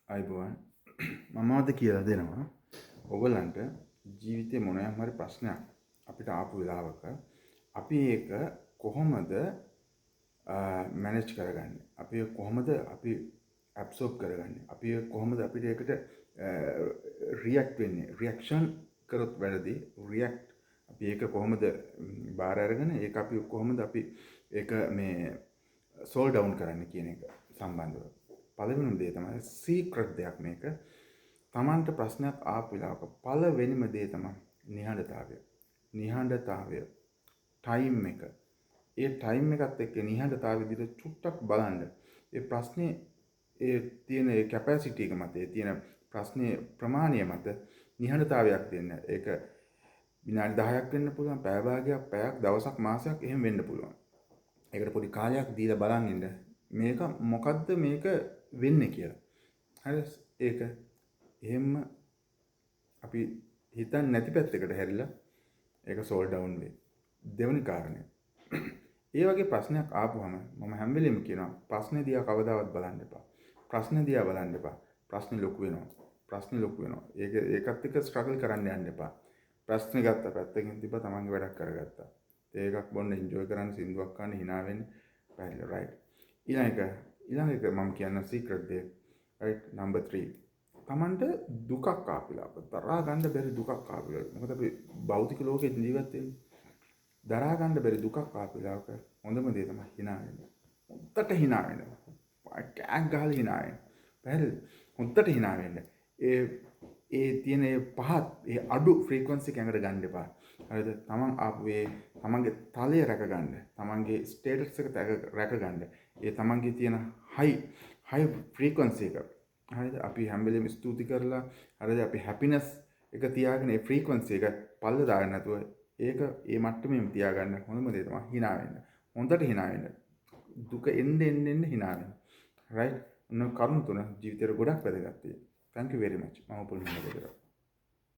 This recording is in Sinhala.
අයිබෝවන් මම අද කියලා දෙනවා ඔයගලන්ට ජීවිතේ මොනවාම හරි ප්‍රශ්නයක් අපිට ආපු වෙලාවක අපි ඒක කොහොමද මැනේජ් කරගන්නේ අපි කොහොමද අපි ඇබ්සෝබ් කරගන්නේ අපි කොහොමද අපිට ඒකට රියැක්ට් වෙන්නේ රියැක්ෂන් කරොත් වැරදි රියැක්ට් අපි ඒක කොහොමද බාර අරගෙන ඒක අපි කොහොමද අපි ඒක මේ සෝල් ඩවුන් කරන්න කියන එක සම්බන්ධව පළවෙනිම දේ තමයි සීක්‍රට් දෙයක් මේක. Tamanට ප්‍රශ්නයක් ආපු වෙලාවක පළවෙනිම දේ තමයි නිහඬතාවය. නිහඬතාවය. ටයිම් එක. ඒ ටයිම් එකත් එක්ක නිහඬතාවය විදිහට චුට්ටක් බලන්න. ඒ ප්‍රශ්නේ ඒ තියෙන ඒ කැපැසිටි එක මත ඒ තියෙන ප්‍රශ්නේ ප්‍රමාණය මත නිහඬතාවයක් දෙන්න. ඒක විනාඩි 10ක් වෙන්න පුළුවන්, පැය භාගයක්, පැයක්, දවසක්, මාසයක් එහෙම වෙන්න පුළුවන්. ඒකට පොඩි කාලයක් දීලා බලන් ඉන්න. මේක මොකද්ද මේක වෙන්නේ කියලා. හරි ඒක එහෙම අපි හිතන්නේ නැති පැත්තකට හැරිලා ඒක සෝල් ඩවුන් වෙයි. දෙවෙනි කාරණය. ඒ වගේ ප්‍රශ්නයක් ආපුවම මම හැම වෙලෙම කියනවා ප්‍රශ්නේ දිහා කවදාවත් බලන්න එපා. ප්‍රශ්නේ දිහා බලන්න එපා. ප්‍රශ්නේ ලොකු වෙනවා. ප්‍රශ්නේ ලොකු වෙනවා. ඒකත් එක්ක ස්ට්‍රගල් කරන්න යන්න එපා. ප්‍රශ්නේ ගත්ත පැත්තකින් තිබ්බා තමන්ගේ වැඩක් කරගත්තා. ඒකක් බොන්න එන්ජොයි කරන්න සින්දුවක් අහන්න hina වෙන්න බැහැ රයිට්. ඊළඟ එක මම කියන සීක්‍රට් දේ right number 3 තමන්ට දුකක් ආපිලාක දරා ගන්න බැරි දුකක් ආපිලාක මොකද අපි භෞතික ලෝකේ ජීවත් වෙන්නේ දරා ගන්න බැරි දුකක් ආපිලාක හොඳම දේ තමයි hina වෙන්න. හොද්දට hina වෙන්න. කෑක් ගහලා hina වෙන්න. පැහැදිලිද? හොද්දට hina වෙන්න. ඒ තියෙන ඒ පහත් ඒ අඩු ෆ්‍රීකවන්සි එක ඇඟට ගන්න එපා. හරිද? තමන් ආපු ඒ තමන්ගේ තලය රැක ගන්න. තමන්ගේ ස්ටේටස් එක රැක ගන්න. ඒ තමන්ගේ තියෙන හයි ෆ්‍රීකවන්සි එක. හරිද? අපි හැම වෙලෙම ස්තුති කරලා හරිද? අපි හැපිනස් එක තියාගෙන ඒ ෆ්‍රීකවන්සි එක පල්ල දාන්න නැතුව ඒක ඒ මට්ටමේම තියාගන්න හොඳම දේ තමයි hina වෙන්න. හොඳට hina වෙන්න. දුක එන්න hina වෙන්න. right? ඔන්න කරුණු තුන ජීවිතේට ගොඩක් වැදගත්. Thank you very much. මම පුල්මින් දෙදරා.